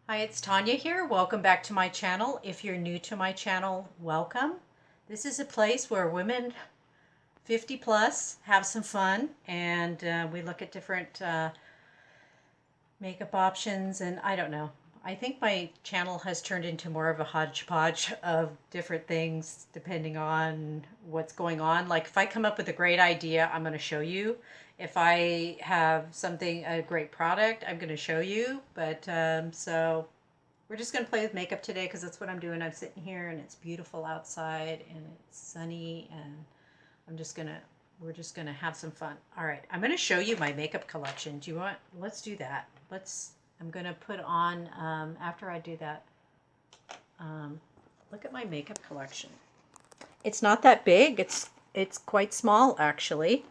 Hi, it's Tanya here. Welcome back to my channel. If you're new to my channel, welcome. This is a place where women 50 plus have some fun and we look at different makeup options and I don't know. I think my channel has turned into more of a hodgepodge of different things depending on what's going on. Like if I come up with a great idea, I'm going to show you. If I have a great product, I'm going to show you. But so we're just going to play with makeup today because that's what I'm doing. I'm sitting here and it's beautiful outside and it's sunny and I'm just going to, we're just going to have some fun. All right. I'm going to show you my makeup collection. Do you want, let's do that. I'm going to put on, after I do that, look at my makeup collection. It's not that big. It's quite small actually.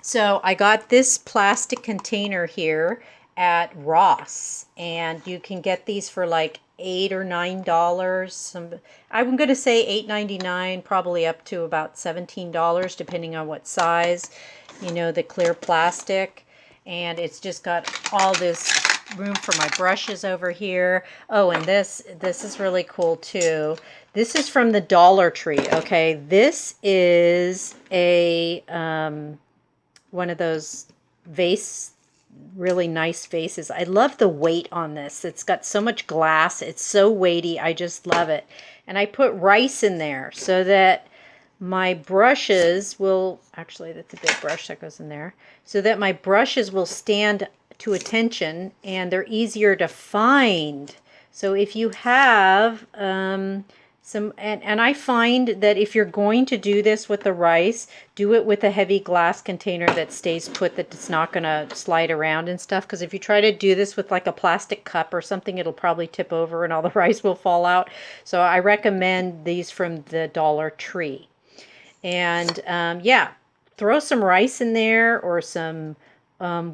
So I got this plastic container here at Ross, and you can get these for like $8 or $9. I'm going to say $8.99, probably up to about $17, depending on what size. You know, the clear plastic, and it's just got all this room for my brushes over here. Oh, and this is really cool too. This is from the Dollar Tree. Okay, this is a one of those vase, really nice vases. I love the weight on this. It's got so much glass. It's so weighty. I just love it. And I put rice in there so that my brushes will, actually that's a big brush that goes in there, so that my brushes will stand to attention and they're easier to find. So if you have and I find that if you're going to do this with the rice, do it with a heavy glass container that stays put, that it's not going to slide around and stuff. Because if you try to do this with like a plastic cup or something, it'll probably tip over and all the rice will fall out. So I recommend these from the Dollar Tree. And yeah, throw some rice in there or some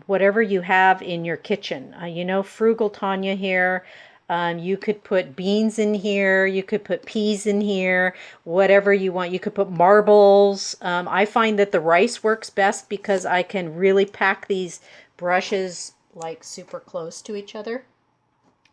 whatever you have in your kitchen. You know, frugal Tanya here. You could put beans in here. You could put peas in here, whatever you want. You could put marbles. I find that the rice works best because I can really pack these brushes like super close to each other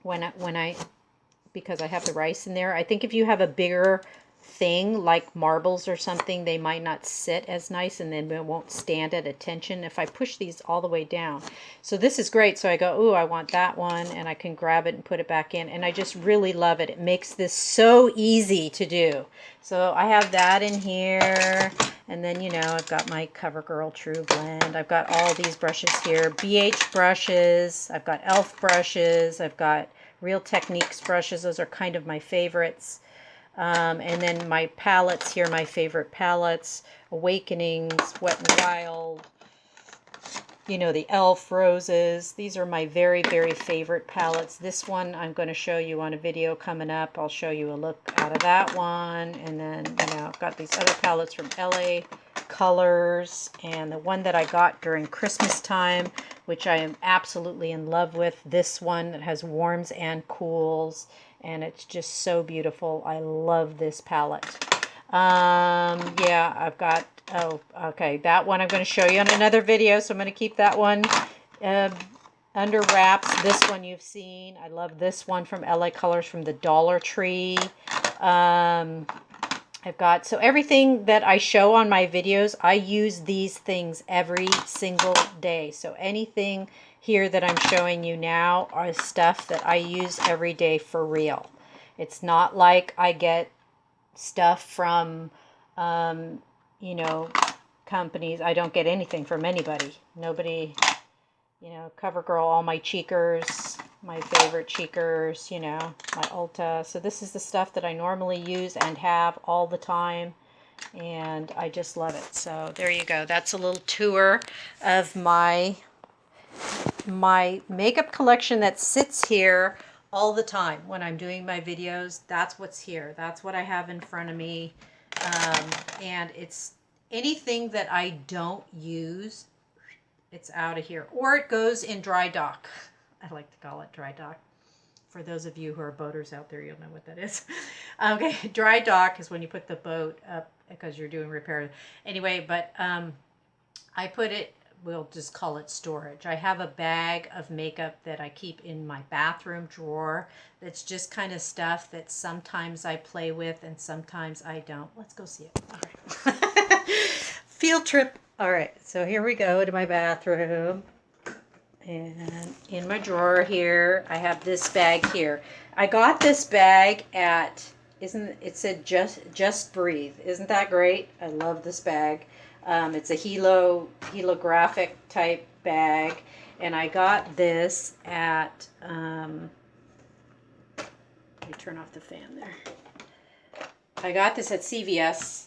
because I have the rice in there. I think if you have a bigger thing like marbles or something, they might not sit as nice and then it won't stand at attention if I push these all the way down. So this is great. So I go, ooh, I want that one, and I can grab it and put it back in, and I just really love it. It makes this so easy to do. So I have that in here, and then, you know, I've got my Covergirl True Blend. I've got all these brushes here, BH brushes, I've got e.l.f. brushes, I've got Real Techniques brushes. Those are kind of my favorites. And then my palettes here, my favorite palettes, Awakenings, Wet n Wild, you know, the e.l.f. roses. These are my very, very favorite palettes. This one I'm going to show you on a video coming up. I'll show you a look out of that one. And then, you know, I've got these other palettes from L.A. Colors, and the one that I got during Christmas time, which I am absolutely in love with, this one that has warms and cools, and it's just so beautiful. I love this palette. Yeah, I've got, oh, okay, that one I'm going to show you on another video, so I'm going to keep that one under wraps. This one you've seen. I love this one from L.A. Colors from the Dollar Tree. I've got, so everything that I show on my videos, I use these things every single day. So anything here that I'm showing you now are stuff that I use every day for real. It's not like I get stuff from, you know, companies. I don't get anything from anybody. Nobody, you know, CoverGirl, all my cheekers, my favorite cheekers, you know, my Ulta. So this is the stuff that I normally use and have all the time, and I just love it. So there you go. That's a little tour of my makeup collection that sits here all the time when I'm doing my videos. That's what's here. That's what I have in front of me. And it's anything that I don't use, it's out of here, or it goes in dry dock. I like to call it dry dock. For those of you who are boaters out there, you'll know what that is. Okay, dry dock is when you put the boat up because you're doing repair. Anyway, but I put it we'll just call it storage. I have a bag of makeup that I keep in my bathroom drawer that's just kind of stuff that sometimes I play with and sometimes I don't. Let's go see it. All right. Field trip. All right, so here we go to my bathroom. And in my drawer here, I have this bag here. I got this bag at, it said just breathe. Isn't that great? I love this bag. It's a helographic type bag, and I got this at, let me turn off the fan there. I got this at CVS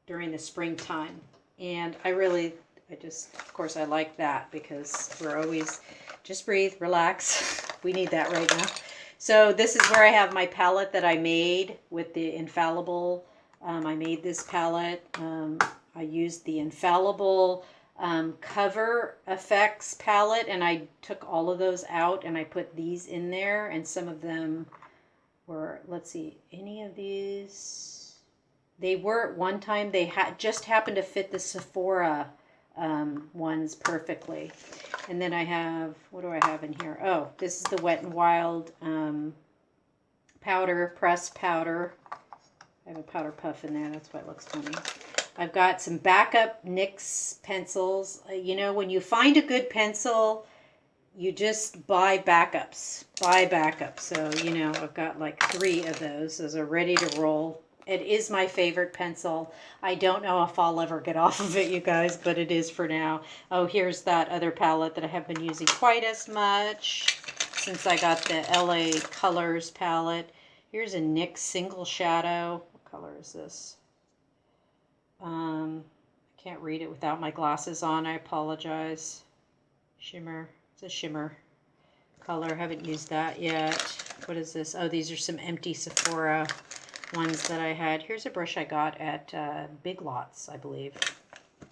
during the springtime, and of course I like that because we're always, just breathe, relax. We need that right now. So this is where I have my palette that I made with the Infallible. I made this palette. I used the Infallible Cover Effects palette, and I took all of those out and I put these in there, and some of them were, let's see, any of these, they were at one time, they just happened to fit the Sephora ones perfectly. And then I have, what do I have in here? Oh, this is the Wet n Wild powder, pressed powder. I have a powder puff in there, that's why it looks funny. I've got some backup NYX pencils. You know, when you find a good pencil, you just buy backups. So, you know, I've got like 3 of those. Those are ready to roll. It is my favorite pencil. I don't know if I'll ever get off of it, you guys, but it is for now. Oh, here's that other palette that I haven't been using quite as much since I got the L.A. Colors palette. Here's a NYX single shadow. What color is this? I can't read it without my glasses on. I apologize. Shimmer. It's a shimmer color. Haven't used that yet. What is this? Oh, these are some empty Sephora ones that I had. Here's a brush I got at Big Lots, I believe.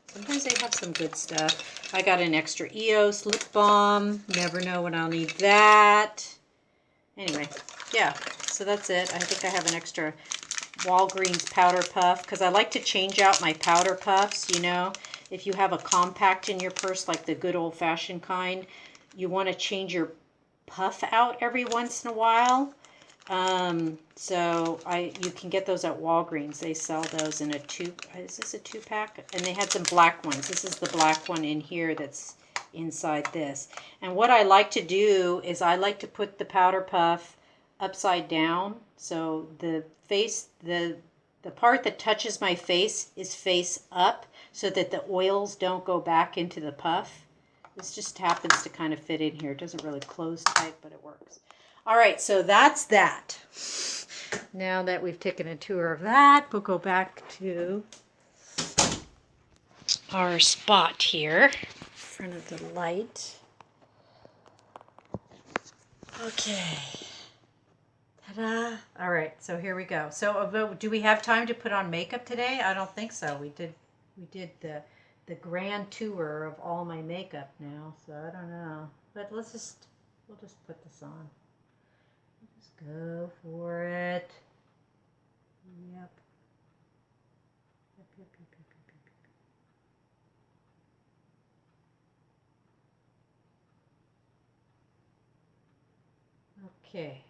Sometimes they have some good stuff. I got an extra EOS lip balm. Never know when I'll need that. Anyway, yeah, so that's it. I think I have an extra Walgreens powder puff because I like to change out my powder puffs. You know, if you have a compact in your purse, like the good old-fashioned kind, you want to change your puff out every once in a while. So you can get those at Walgreens. They sell those in a 2, is this a 2-pack? And they had some black ones. This is the black one in here that's inside this. And what I like to do is I like to put the powder puff upside down. So the part that touches my face is face up so that the oils don't go back into the puff. This just happens to kind of fit in here. It doesn't really close tight, but it works. All right, so that's that. Now that we've taken a tour of that, we'll go back to our spot here in front of the light. Okay. Ta-da. All right, so here we go. So do we have time to put on makeup today? I don't think so. We did the grand tour of all my makeup now, so I don't know. But we'll just put this on. Just go for it. Yep. Yep. Okay.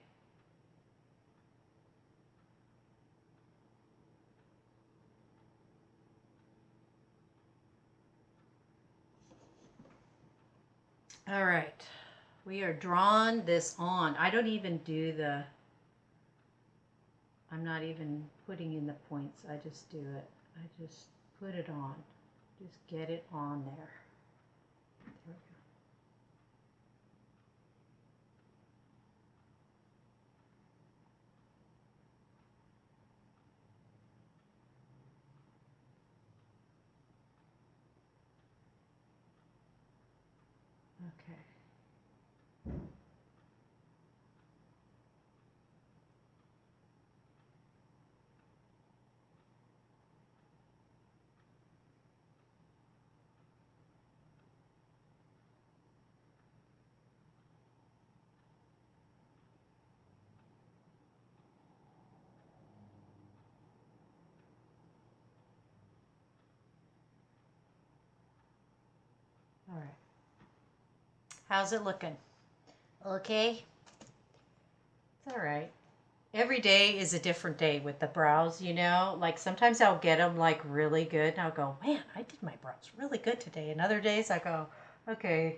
All right. We are drawn this on. I don't even do I'm not even putting in the points. I just do it. I just put it on. Just get it on there. There we go. Okay. How's it looking? Okay. It's all right. Every day is a different day with the brows, you know? Like sometimes I'll get them like really good and I'll go, man, I did my brows really good today. And other days I go, okay,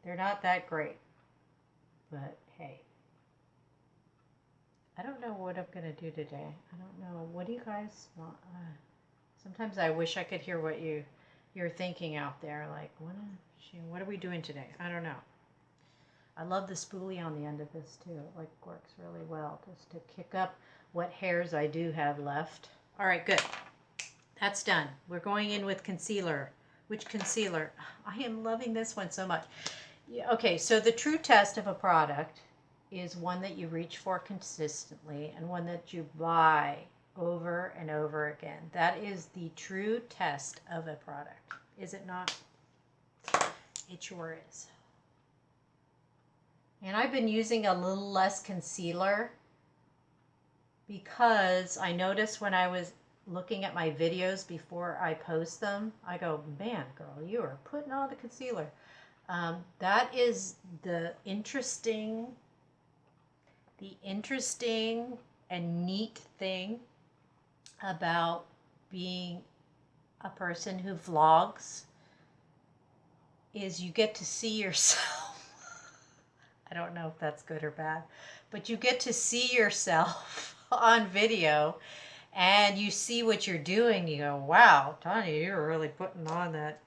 they're not that great. But hey, I don't know what I'm going to do today. I don't know. What do you guys want? Sometimes I wish I could hear what you're thinking out there. Like, what are we doing today? I don't know. I love the spoolie on the end of this too. It like works really well just to kick up what hairs I do have left. All right, good. That's done. We're going in with concealer. Which concealer? I am loving this one so much. Yeah, okay, so the true test of a product is one that you reach for consistently and one that you buy over and over again. That is the true test of a product. Is it not? It sure is. And I've been using a little less concealer because I noticed when I was looking at my videos before I post them, I go, man, girl, you are putting on the concealer. That is the interesting and neat thing about being a person who vlogs is you get to see yourself. I don't know if that's good or bad, but you get to see yourself on video and you see what you're doing. You go, wow, Tanya, you're really putting on that,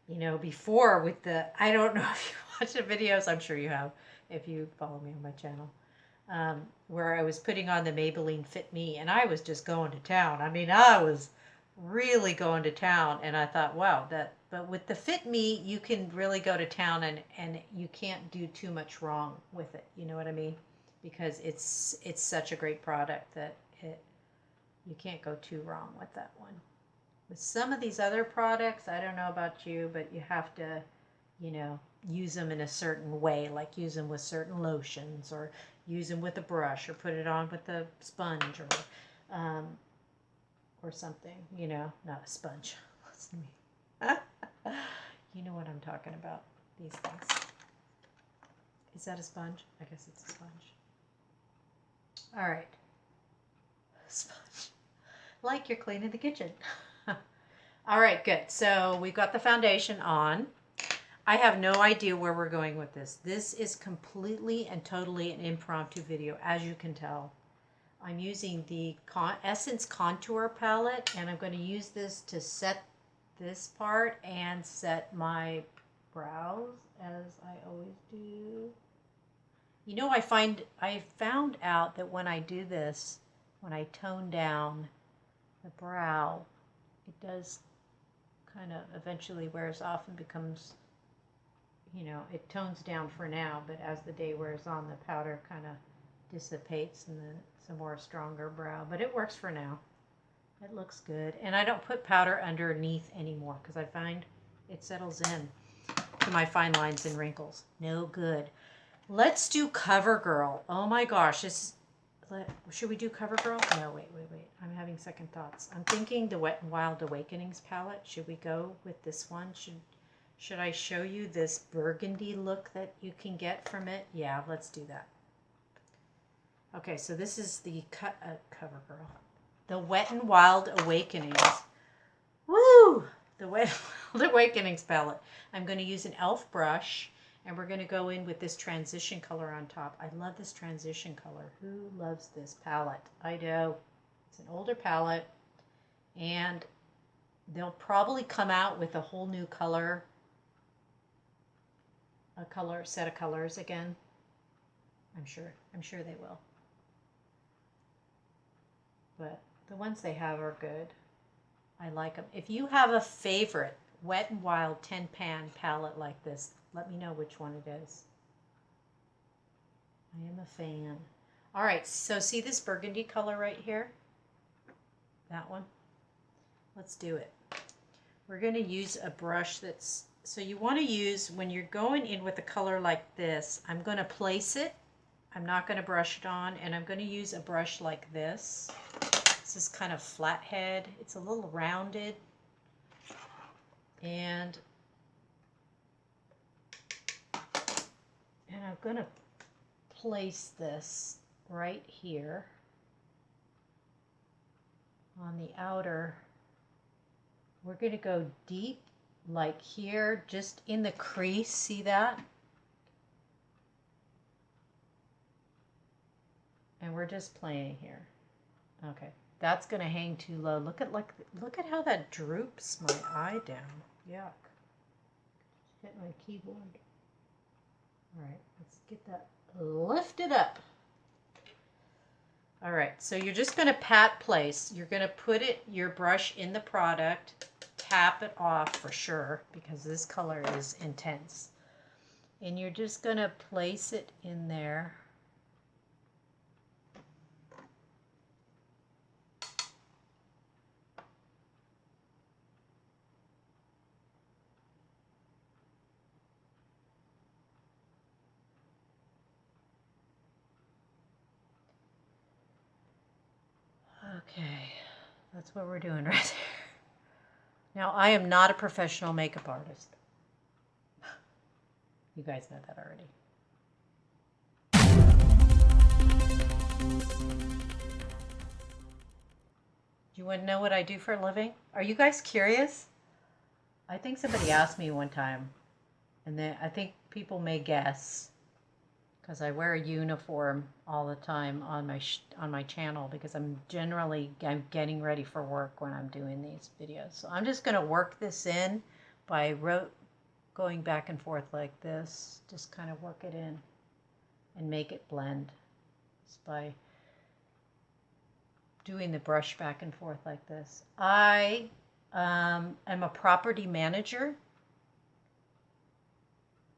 you know, before with the, I don't know if you watch the videos, I'm sure you have, if you follow me on my channel, where I was putting on the Maybelline Fit Me and I was just going to town. I mean, I was really going to town and I thought, wow, but with the Fit Me, you can really go to town and you can't do too much wrong with it. You know what I mean? Because it's such a great product that you can't go too wrong with that one. With some of these other products, I don't know about you, but you have to, you know, use them in a certain way, like use them with certain lotions or use them with a brush or put it on with a sponge or something, you know, not a sponge. Listen to me. You know what I'm talking about, these things. Is that a sponge? I guess it's a sponge. All right. Sponge. Like you're cleaning the kitchen. All right, good. So we've got the foundation on. I have no idea where we're going with this. This is completely and totally an impromptu video, as you can tell. I'm using the Essence Contour Palette, and I'm going to use this to set this part and set my brows, as I always do. You know, I found out that when I do this, when I tone down the brow, it does kind of eventually wears off and becomes, you know, it tones down for now, but as the day wears on, the powder kind of dissipates and then it's a more stronger brow, but it works for now. It looks good. And I don't put powder underneath anymore because I find it settles in to my fine lines and wrinkles. No good. Let's do Covergirl. Oh my gosh, should we do Covergirl? No, wait. I'm having second thoughts. I'm thinking the Wet n Wild Awakenings palette. Should we go with this one? Should I show you this burgundy look that you can get from it? Yeah, let's do that. Okay, so this is the Covergirl. The Wet n Wild Awakenings. Woo! The Wet n Wild Awakenings palette. I'm going to use an e.l.f. brush. And we're going to go in with this transition color on top. I love this transition color. Who loves this palette? I do. It's an older palette. And they'll probably come out with a whole new color. Set of colors again. I'm sure they will. But the ones they have are good. I like them. If you have a favorite Wet n Wild 10-pan palette like this, let me know which one it is. I am a fan. All right, so see this burgundy color right here? That one? Let's do it. We're going to use a brush that's, so you want to use, when you're going in with a color like this, I'm going to place it. I'm not going to brush it on, and I'm going to use a brush like this. This is kind of flathead. It's a little rounded. And I'm going to place this right here on the outer. We're going to go deep like here, just in the crease. See that? And we're just playing here. Okay, that's going to hang too low. Look at how that droops my eye down. Yuck. Hit my keyboard. All right, let's get that lifted up. All right, so you're just going to pat place. You're going to put your brush in the product, tap it off for sure because this color is intense. And you're just going to place it in there. Okay, that's what we're doing right there. Now, I am not a professional makeup artist. You guys know that already. Do you want to know what I do for a living? Are you guys curious? I think somebody asked me one time, and then I think people may guess, because I wear a uniform all the time on my channel because I'm getting ready for work when I'm doing these videos. So I'm just going to work this in by going back and forth like this. Just kind of work it in and make it blend just by doing the brush back and forth like this. I am a property manager.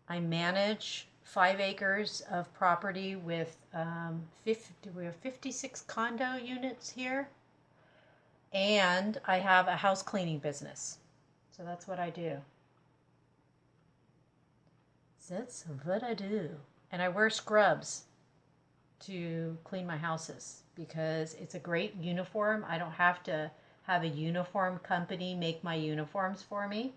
I manage 5 acres of property with we have 56 condo units here, and I have a house cleaning business. So that's what I do. That's what I do. And I wear scrubs to clean my houses because it's a great uniform. I don't have to have a uniform company make my uniforms for me.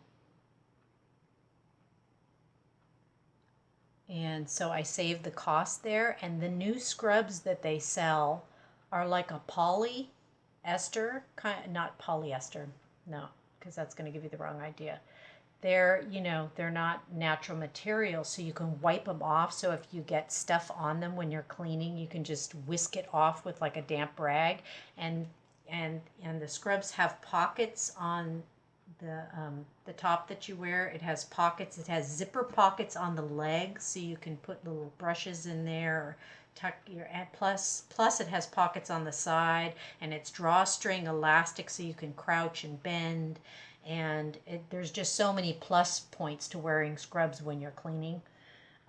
And so I save the cost there. And the new scrubs that they sell are like a polyester, not polyester, no, because that's going to give you the wrong idea. They're, they're not natural materials, so you can wipe them off. So if you get stuff on them when you're cleaning, you can just whisk it off with like a damp rag. And the scrubs have pockets on the top that you wear. It has pockets. It has zipper pockets on the legs, so you can put little brushes in there or tuck your. And plus it has pockets on the side, and it's drawstring elastic, so you can crouch and bend. And there's just so many plus points to wearing scrubs when you're cleaning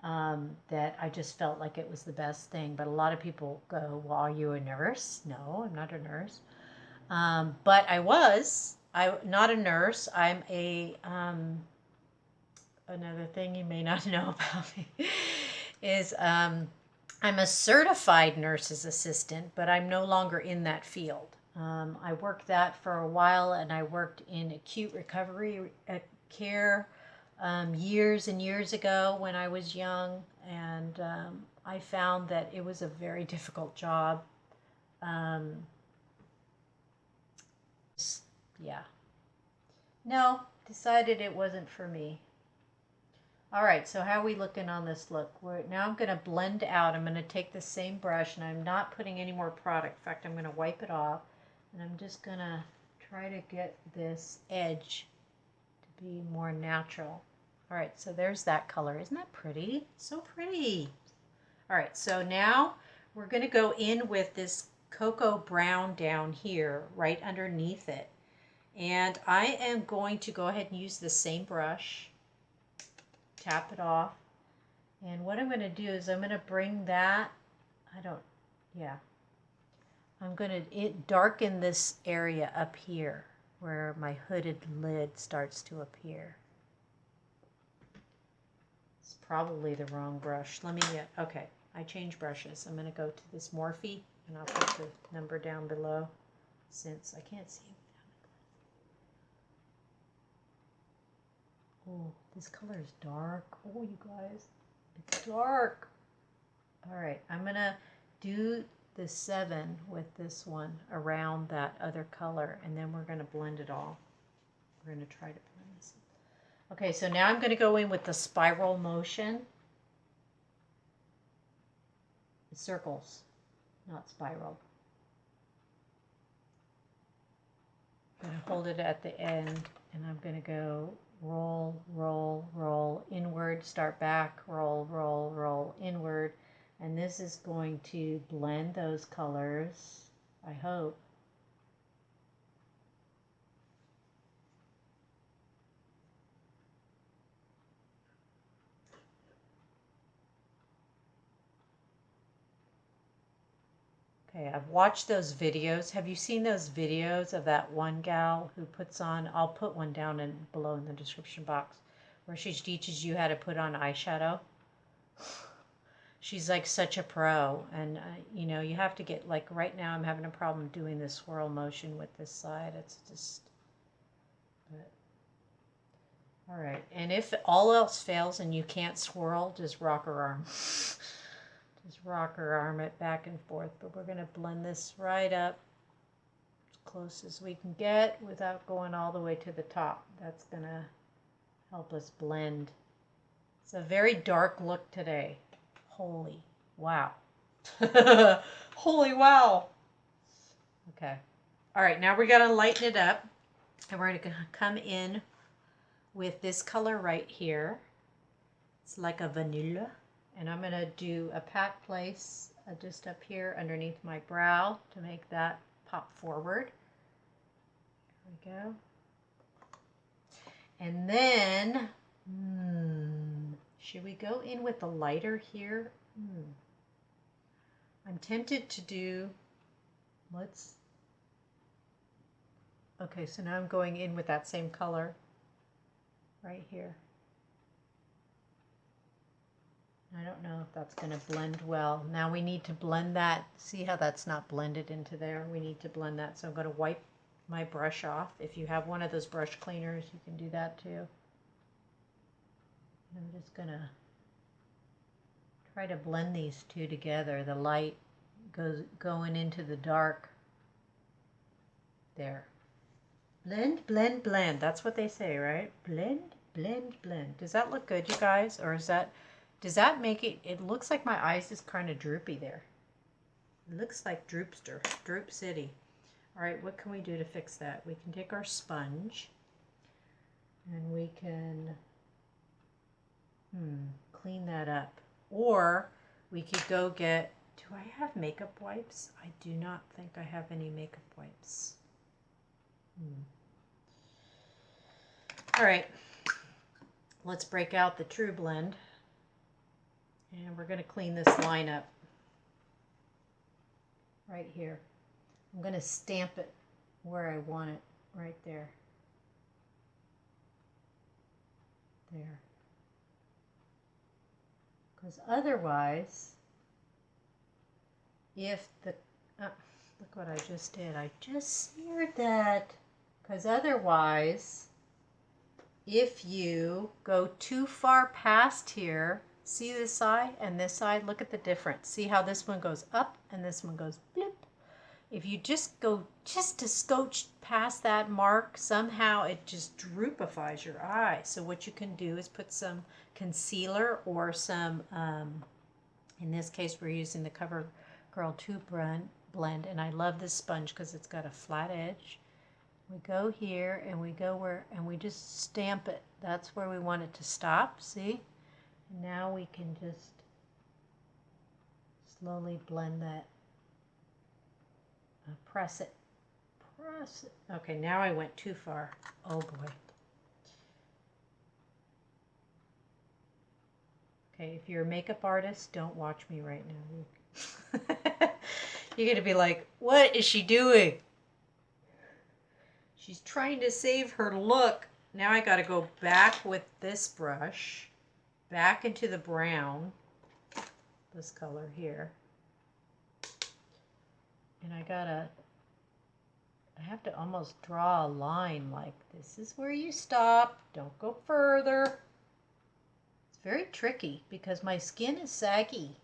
that I just felt like it was the best thing. But a lot of people go, "Well, are you a nurse?" No, I'm not a nurse. But I'm not a nurse. I'm another thing you may not know about me is I'm a certified nurse's assistant, but I'm no longer in that field. I worked that for a while, and I worked in acute recovery care years and years ago when I was young, and I found that it was a very difficult job. Yeah. No, decided it wasn't for me. All right, so how are we looking on this look? Now I'm going to blend out. I'm going to take the same brush, and I'm not putting any more product. In fact, I'm going to wipe it off, and I'm just going to try to get this edge to be more natural. All right, so there's that color. Isn't that pretty? So pretty. All right, so now we're going to go in with this cocoa brown down here, right underneath it. And I am going to go ahead and use the same brush, tap it off. And what I'm going to do is I'm going to bring that, I'm going to darken this area up here where my hooded lid starts to appear. It's probably the wrong brush. Okay, I changed brushes. I'm going to go to this Morphe, and I'll put the number down below since I can't see it. Oh, this color is dark. Oh, you guys, it's dark. All right, I'm gonna do the 7 with this one around that other color, and then we're gonna blend it all. We're gonna try to blend this. Okay, so now I'm gonna go in with the spiral motion. Circles, not spiral. I'm gonna hold it at the end, and I'm gonna go roll, roll, roll, inward, start back, roll, roll, roll, inward. And this is going to blend those colors, I hope. Okay, I've watched those videos. Have you seen those videos of that one gal who puts on, I'll put one down below in the description box, where she teaches you how to put on eyeshadow? She's like such a pro, and you know, you have to get, like right now I'm having a problem doing the swirl motion with this side. It's just, but, all right. And if all else fails and you can't swirl, just rock her arm. Just rock her arm it back and forth. But we're gonna blend this right up as close as we can get without going all the way to the top. That's gonna help us blend. It's a very dark look today. Holy wow. Holy wow. Okay. All right, now we're going to lighten it up. And we're going to come in with this color right here. It's like a vanilla. And I'm going to do a pat place just up here underneath my brow to make that pop forward. There we go. And then, should we go in with the lighter here? I'm tempted to do, okay, so now I'm going in with that same color right here. I don't know if that's going to blend well. Now we need to blend that. See how that's not blended into there? We need to blend that. So I'm going to wipe my brush off. If you have one of those brush cleaners, you can do that too. I'm just going to try to blend these two together. The light going into the dark. There. Blend, blend, blend. That's what they say, right? Blend, blend, blend. Does that look good, you guys? Or does that make it, it looks like my eyes is kind of droopy there. It looks like Droopster, Droop City. All right, what can we do to fix that? We can take our sponge and we can clean that up. Or we could go get, do I have makeup wipes? I do not think I have any makeup wipes. All right, let's break out the True Blend. And we're going to clean this line up right here. I'm going to stamp it where I want it, right there. There. Because otherwise, if the, look what I just did. I just smeared that. Because otherwise, if you go too far past here, see this side and this side, look at the difference. See how this one goes up and this one goes bloop. If you just go just a scotch past that mark, somehow it just droopifies your eye. So what you can do is put some concealer or some, in this case we're using the Covergirl 2 blend, and I love this sponge because it's got a flat edge. We go here and we go where, and we just stamp it. That's where we want it to stop, see? Now we can just slowly blend that. Press it. Press it. Okay, now I went too far. Oh boy. Okay, if you're a makeup artist, don't watch me right now. You're going to be like, what is she doing? She's trying to save her look. Now I got to go back with this brush, back into the brown, this color here. And I have to almost draw a line like this is where you stop. Don't go further. It's very tricky because my skin is saggy.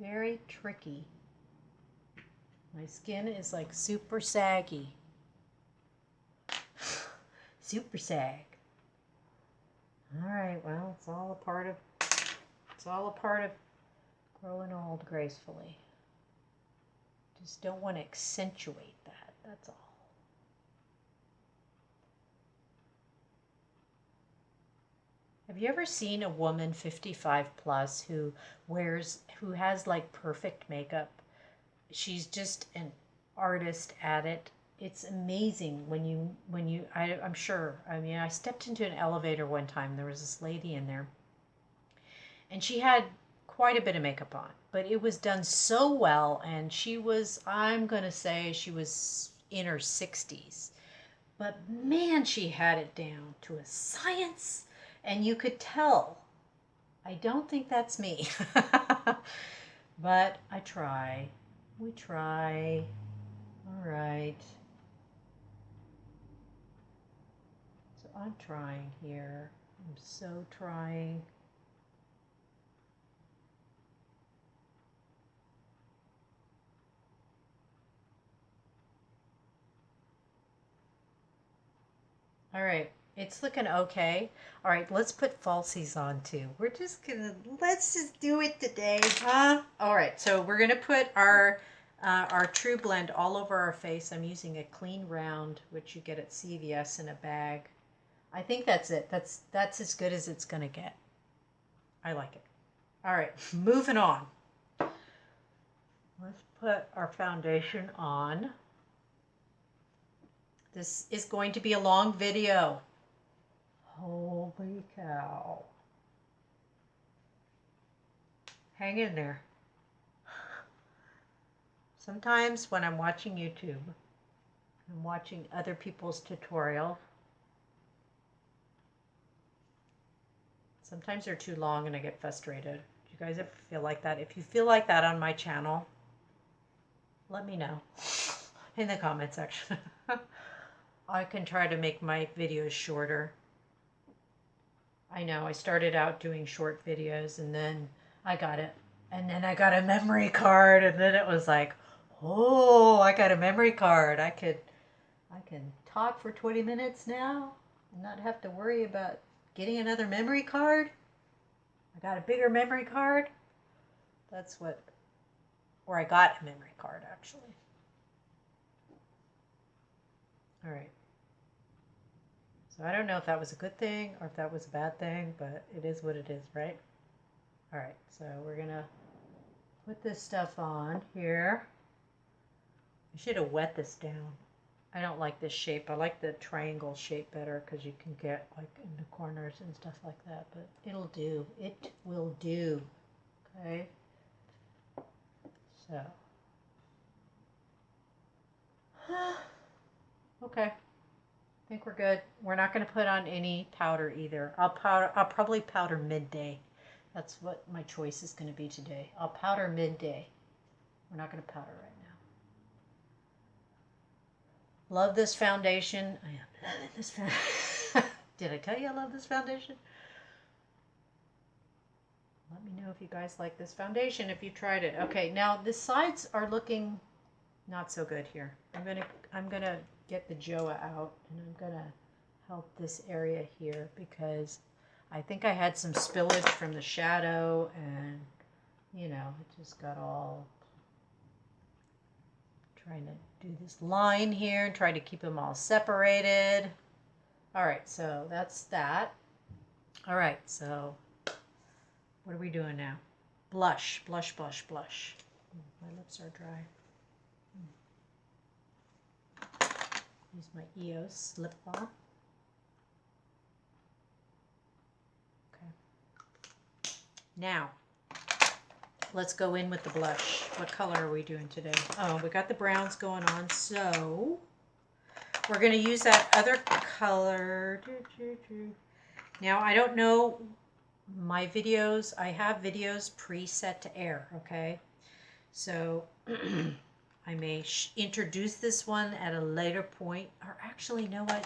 Very tricky. My skin is like super saggy. Super sag. All right, well, it's all a part of growing old gracefully. Just don't want to accentuate that. That's all. Have you ever seen a woman 55 plus who has like perfect makeup? She's just an artist at it. It's amazing I'm sure. I mean, I stepped into an elevator one time. There was this lady in there, and she had quite a bit of makeup on, but it was done so well, and I'm going to say she was in her 60s. But man, she had it down to a science, and you could tell. I don't think that's me. But I try. We try. All right. So I'm trying here. I'm so trying. All right, it's looking okay. All right, let's put falsies on too. Let's just do it today, huh? All right, so we're gonna put our True Blend all over our face. I'm using a clean round, which you get at CVS in a bag. I think that's it. That's as good as it's gonna get. I like it. All right, moving on. Let's put our foundation on. This is going to be a long video. Holy cow. Hang in there. Sometimes when I'm watching YouTube, I'm watching other people's tutorial. Sometimes they're too long and I get frustrated. Do you guys ever feel like that? If you feel like that on my channel, let me know in the comment section. I can try to make my videos shorter. I know I started out doing short videos and then I got a memory card, and then it was like, oh, I got a memory card. I can talk for 20 minutes now and not have to worry about getting another memory card. I got a bigger memory card. Or I got a memory card actually. All right. So I don't know if that was a good thing or if that was a bad thing, but it is what it is, right? All right, so we're gonna put this stuff on here. I should have wet this down. I don't like this shape. I like the triangle shape better because you can get like in the corners and stuff like that, but it'll do. It will do. Okay. So. Okay. I think we're good. We're not going to put on any powder either. I'll probably powder midday. That's what my choice is going to be today. I'll powder midday. We're not going to powder right now. Love this foundation. I am loving this foundation. Did I tell you I love this foundation? Let me know if you guys like this foundation, if you tried it. Okay, now the sides are looking not so good here. I'm gonna get the Joa out, and I'm gonna help this area here because I think I had some spillage from the shadow, and you know, it just got all trying to do this line here and try to keep them all separated. All right, so that's that. All right, so what are we doing now? Blush, blush, blush, blush. My lips are dry. Use my EOS lip balm. Okay. Now, let's go in with the blush. What color are we doing today? Oh, we got the browns going on, so we're going to use that other color. Now, I don't know my videos. I have videos preset to air, okay? So I may introduce this one at a later point. Or actually, you know what?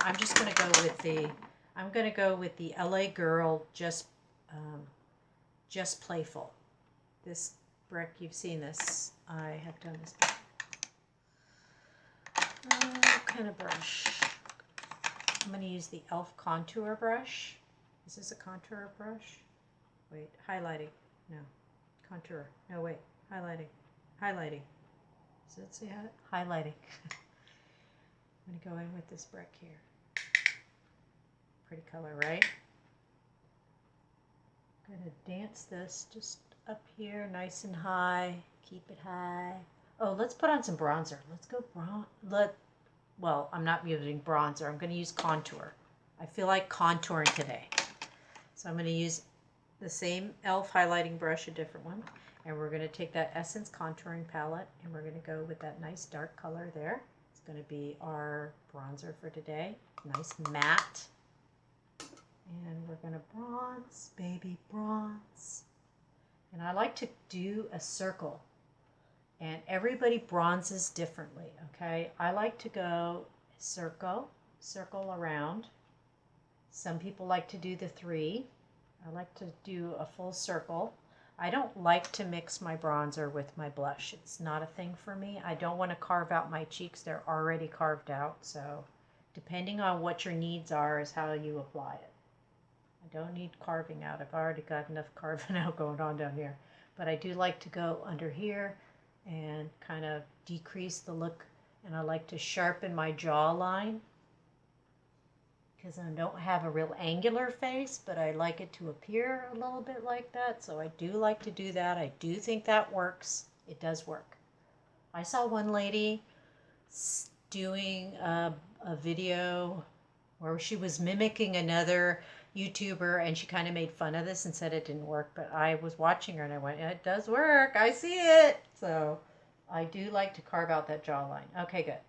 I'm just going to go with the L.A. Girl, just playful. This brick. You've seen this. I have done this before. What kind of brush? I'm going to use the e.l.f. contour brush. Is this a contour brush? Wait, highlighting. No. Contour. No, wait. Highlighting. Highlighting. Does it say highlighting? I'm going to go in with this brick here. Pretty color, right? I'm going to dance this just up here, nice and high. Keep it high. Oh, let's put on some bronzer. Let's go well, I'm not using bronzer. I'm going to use contour. I feel like contouring today. So I'm going to use the same e.l.f. highlighting brush, a different one. And we're going to take that Essence contouring palette and we're going to go with that nice dark color there. It's going to be our bronzer for today. Nice matte. And we're going to bronze, baby bronze. And I like to do a circle. And everybody bronzes differently, okay? I like to go circle around. Some people like to do the 3. I like to do a full circle. I don't like to mix my bronzer with my blush. It's not a thing for me. I don't want to carve out my cheeks. They're already carved out. So depending on what your needs are is how you apply it. I don't need carving out. I've already got enough carving out going on down here. But I do like to go under here and kind of decrease the look. And I like to sharpen my jawline because I don't have a real angular face, but I like it to appear a little bit like that. So I do like to do that. I do think that works. It does work. I saw one lady doing a video where she was mimicking another YouTuber and she kind of made fun of this and said it didn't work, but I was watching her and I went, it does work. I see it. So I do like to carve out that jawline. Okay, good.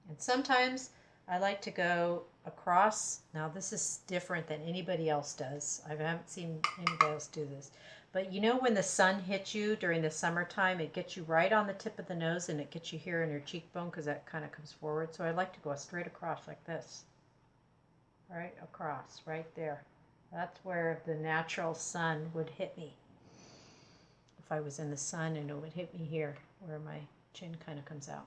And sometimes I like to go across. Now this is different than anybody else does. I haven't seen anybody else do this. But you know when the sun hits you during the summertime, it gets you right on the tip of the nose and it gets you here in your cheekbone because that kind of comes forward. So I like to go straight across like this. Right across, right there. That's where the natural sun would hit me. If I was in the sun and it would hit me here where my chin kind of comes out.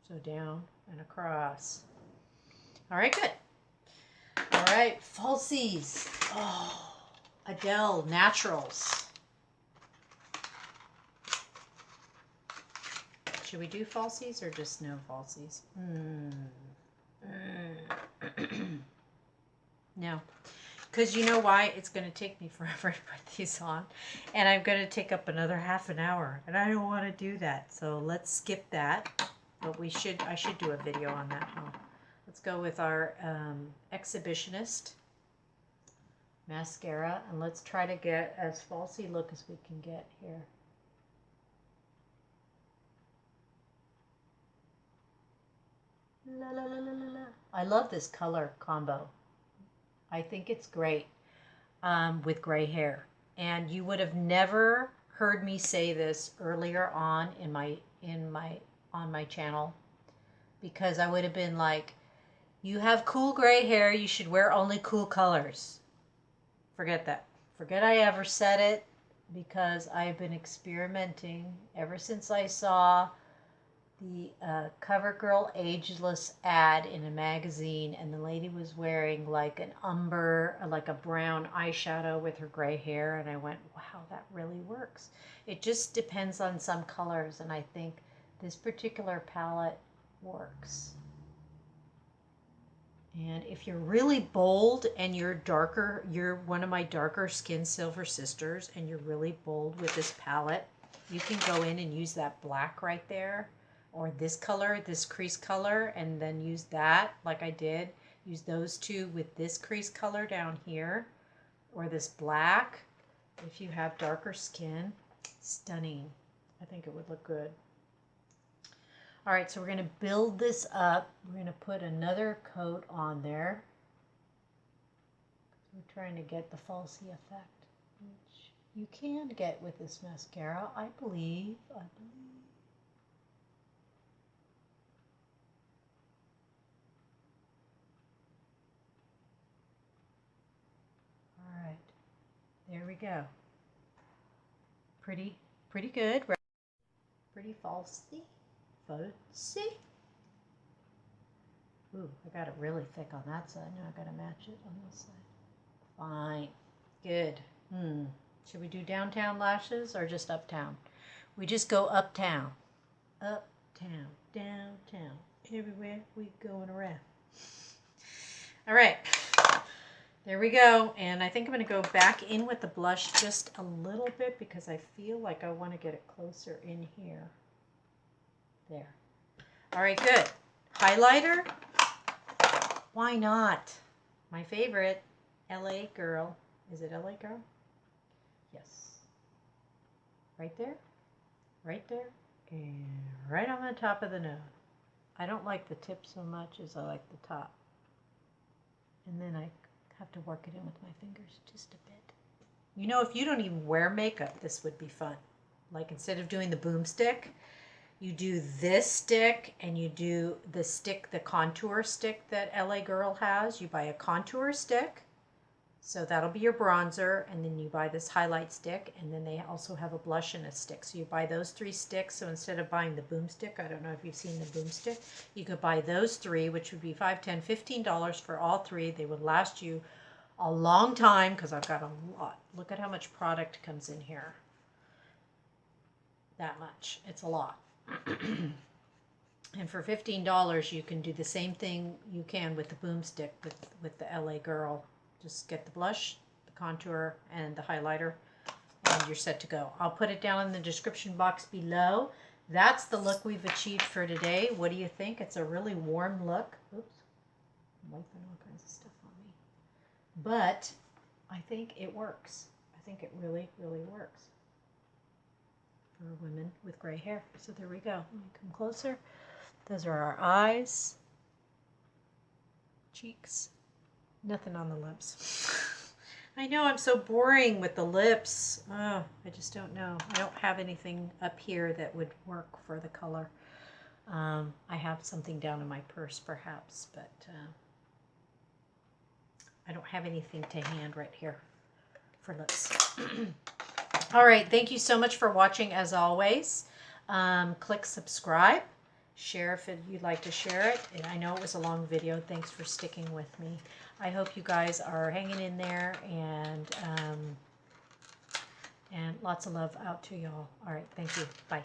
So down and across. All right, good. All right, falsies. Oh, Adele Naturals. Should we do falsies or just no falsies? No. Because you know why? It's going to take me forever to put these on. And I'm going to take up another half an hour. And I don't want to do that. So let's skip that. But I should do a video on that. Huh? Let's go with our Exhibitionist mascara. And let's try to get as falsy look as we can get here. La, la, la, la, la, la. I love this color combo. I think it's great with gray hair. And you would have never heard me say this earlier on on my channel, because I would have been like, you have cool gray hair, you should wear only cool colors. Forget that. Forget I ever said it, because I've been experimenting ever since I saw the Covergirl Ageless ad in a magazine, and the lady was wearing like an umber, like a brown eyeshadow with her gray hair, and I went, wow, that really works. It just depends on some colors, and I think this particular palette works. And if you're really bold and you're darker, you're one of my darker skin silver sisters, and you're really bold with this palette, you can go in and use that black right there, or this color, this crease color, and then use that like I did. Use those two with this crease color down here, or this black. If you have darker skin, stunning. I think it would look good. All right, so we're going to build this up. We're going to put another coat on there. We're trying to get the falsy effect, which you can get with this mascara, I believe. All right, there we go. Pretty, Pretty good. Pretty falsy. Falsy. Ooh, I got it really thick on that side. Now I gotta match it on this side. Fine. Good. Should we do downtown lashes or just uptown? We just go uptown. Uptown. Downtown. Everywhere we going around. All right. There we go. And I think I'm going to go back in with the blush just a little bit because I feel like I want to get it closer in here. There. All right, good. Highlighter. Why not? My favorite, L.A. Girl. Is it L.A. Girl? Yes. Right there. Right there. And right on the top of the nose. I don't like the tip so much as I like the top. And then I have to work it in with my fingers just a bit. You know, if you don't even wear makeup, this would be fun. Like instead of doing the boomstick, you do this stick and you do the stick, the contour stick that L.A. Girl has. You buy a contour stick. So that'll be your bronzer, and then you buy this highlight stick, and then they also have a blush and a stick. So you buy those 3 sticks. So instead of buying the boomstick, I don't know if you've seen the boomstick, you could buy those 3, which would be $5, $10, $15 for all 3. They would last you a long time because I've got a lot. Look at how much product comes in here. That much. It's a lot. And for $15, you can do the same thing you can with the boomstick with the L.A. Girl. Just get the blush, the contour, and the highlighter, and you're set to go. I'll put it down in the description box below. That's the look we've achieved for today. What do you think? It's a really warm look. Oops, I'm wiping all kinds of stuff on me. But I think it works. I think it really, really works for women with gray hair. So there we go. Let me come closer. Those are our eyes, cheeks. Nothing on the lips. I know I'm so boring with the lips. Oh, I just don't know. I don't have anything up here that would work for the color. I have something down in my purse perhaps, but I don't have anything to hand right here for lips. All right, thank you so much for watching as always. Click subscribe. Share if you'd like to share it. And I know it was a long video. Thanks for sticking with me. I hope you guys are hanging in there, and lots of love out to y'all. All right, thank you. Bye.